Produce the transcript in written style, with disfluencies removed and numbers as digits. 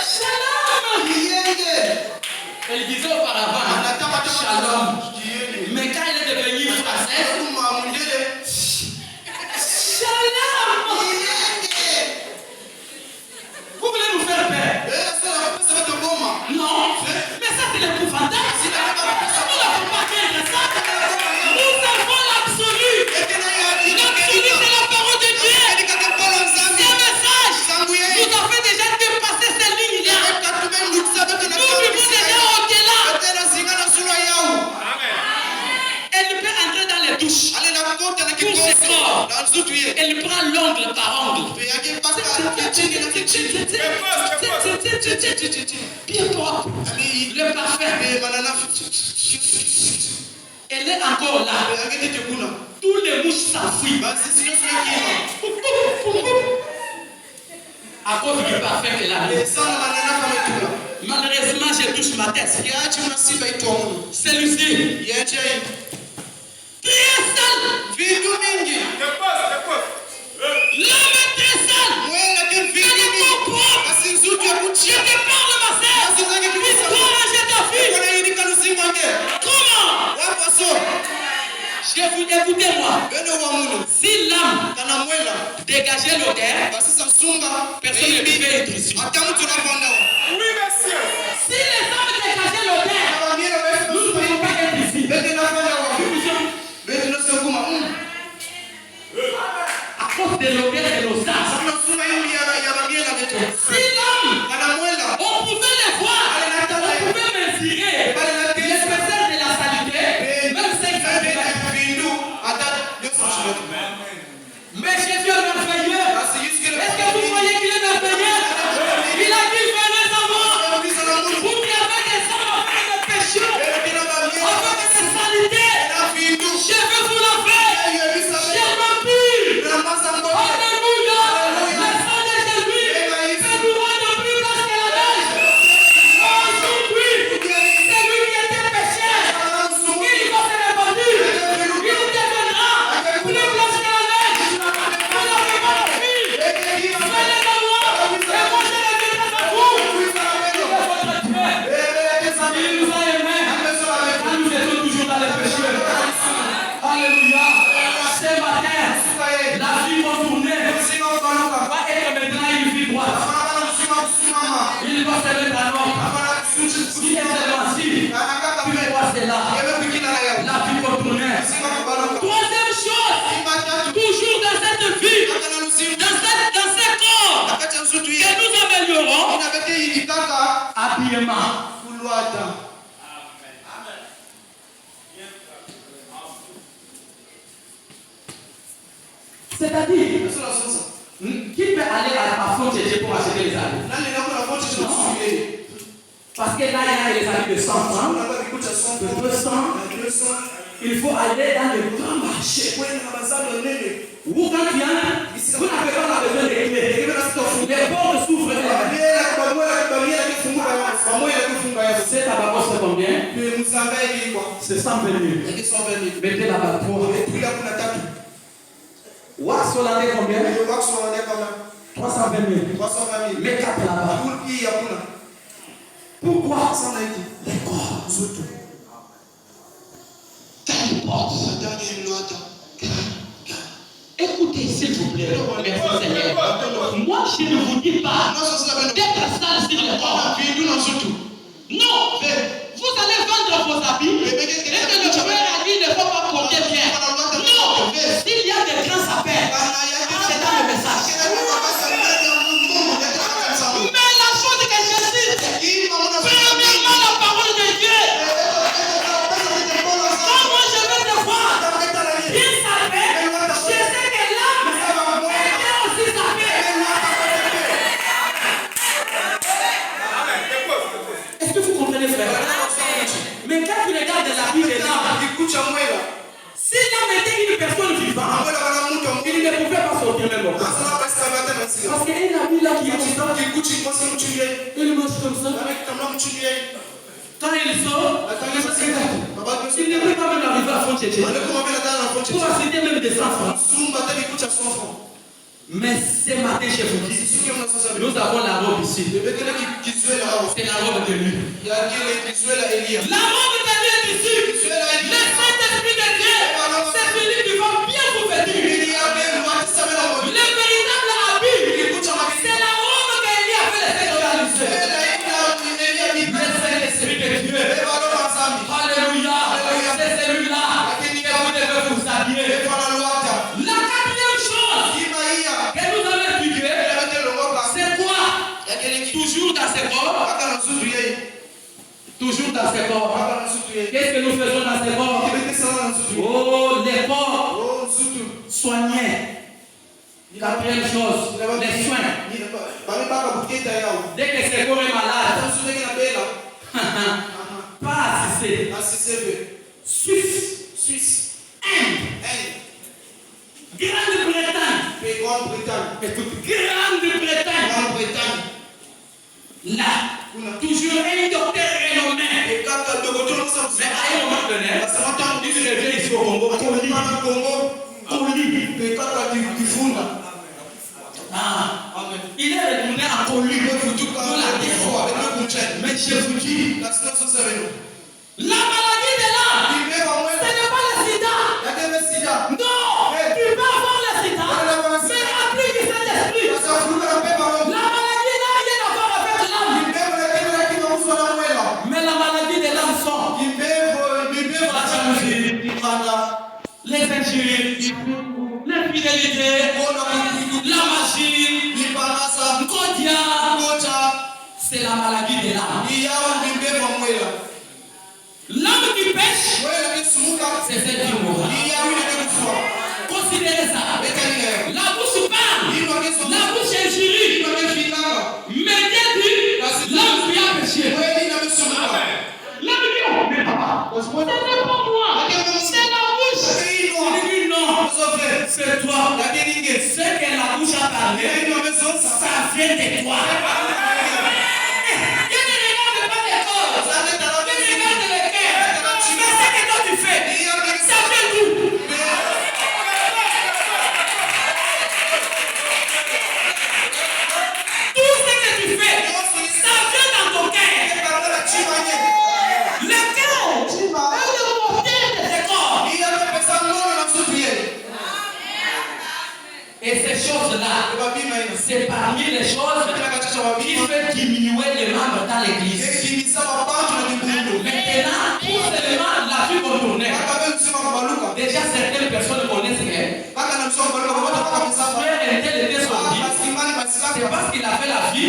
Shalom. Elle disait auparavant Shalom. Mais quand elle est devenue française, Shalom. Vous voulez nous faire peur? Non. Mais ça c'est l'épouvantable. Nous n'avons pas fait de ça. Nous avons l'absolu. L'absolu c'est la parole de Dieu. Ce message nous a fait déjà dépasser ces lignes-là. Nous vivons déjà au-delà. Elle peut entrer dans les douches. Pour ses corps. Elle prend l'ongle par ongle. Bien propre. Le parfum. Elle est encore là. Tous les mouches s'enfuient. À cause du parfum qu'elle a mis. Malheureusement, je touche ma tête. Celui-ci. Très sale. L'homme est très sale. Elle est trop propre. Je te parle, ma sœur. Comment je ta fille? Comment? Je vous écoutez-moi. Si l'âme dégageait l'odeur, personne ne pouvait être ici. Oui, monsieur. Si les hommes dégageaient l'odeur, nous ne pouvons pas être ici. À cause de l'odeur de nos sages. Si l'homme, on pouvait les voir, on pouvait mesurer l'épaisseur de la saleté, même 5 cm. Mais Jésus est merveilleux. Est-ce que vous voyez qu'il est merveilleux? Il a dit venez à moi. Vous qui avez des hommes avec des péchés, avec des saletés, je vais vous laver. Je m'appuie. Alléluia. Le sang de Jésus fait nous rendre plus blancs que la neige. Aujourd'hui, c'est lui qui était pécheur. Il va se répandre. Il deviendra plus blanc que la neige. Vous n'avez pas la vie. Venez à moi. Et moi je reviendrai à vous. Il nous a aimés. Quand nous étions toujours dans les péchés. Alléluia. Ce matin, la vie contournée va être maintenant une vie droite. Il va se mettre à l'ordre. Si elle est ainsi, tu vois cela. La vie contournée. Troisième chose, toujours dans cette vie, dans ce corps que nous améliorons, habillement. C'est-à-dire, qui peut aller à la faute pour acheter les habits? Parce que là, il y a les habits de 100 francs, de 200. Il faut aller dans le grand marché. Où quand tu entres, vous n'avez pas besoin de clés. Les portes s'ouvrent. C'est tabac, c'est combien? C'est 120 000. Mettez là-bas 3. Wax hollandais combien? 320 000. Mais 4 là-bas. Pourquoi? Les corps. Écoutez, s'il vous plaît. Merci Seigneur. Moi, je ne vous dis pas d'être sale sur les corps. Non. Vous allez vendre vos habits et que le frère a dit ne faut pas porter bien. Non. S'il y a des grands appels, c'est dans le message. Mais la chose que je cite, premièrement la parole de Dieu. Quand moi je vais te voir, bien sapé, je sais que l'âme était aussi sapée. Est-ce que vous comprenez, frère? Mais quand tu regardes la vie des âmes, si l'âme était une personne vivante, il ne pouvait pas sortir même au corps. Parce qu'il y a une amie là qui est comme ça, il mange comme ça. Quand il sort, il ne peut pas même arriver à fond tchétché. Pour assister même des 100 francs. Mais ce matin chez vous, nous avons la robe ici. C'est la robe de lui. La robe de lui est ici. Le Saint-Esprit de Dieu, c'est celui qui va bien vous vêtir. Le véritable habit, c'est la robe qu'Élie a fait réaliser. Le Saint-Esprit de Dieu. Alléluia. C'est celui-là que vous devez vous habiller. La quatrième chose que nous allons étudier, c'est quoi? Toujours dans ses corps. Toujours dans ses corps. Qu'est-ce que nous faisons dans ces corps? Oh, les corps soignés. Quatrième chose, les soins. Dès que ce corps est malade, pas assister. Suisse. Inde. Grande-Bretagne. Grande-Bretagne. Là, toujours un docteur renommé. Mais à un moment donné, il se réveille ici au Congo. Il est retourné en colis. Mais je vous dis, la maladie de l'âme, ce n'est pas le sida. Non, tu peux avoir le sida, mais rempli du Saint-Esprit. La maladie n'a rien à voir avec l'âme. Mais la maladie de l'âme sont la jalousie, les injures, l'infidélité, la magie, Kodia. C'est la maladie de l'âme. L'âme qui pêche, c'est celle qui mourra. Considérez ça. La bouche parle, la bouche injurie. Mais Dieu dit, l'âme qui a péché. L'âme qui a péché. Ce n'est pas moi, c'est la bouche. Il dit non, c'est toi. Ce que la bouche a parlé, ça vient de toi. Et ces choses-là, c'est parmi les choses qui fait diminuer les membres dans l'église. Maintenant, pour seulement la vie contournée. Déjà, certaines personnes connaissent que frère un tel était sorti. C'est parce qu'il a fait la vie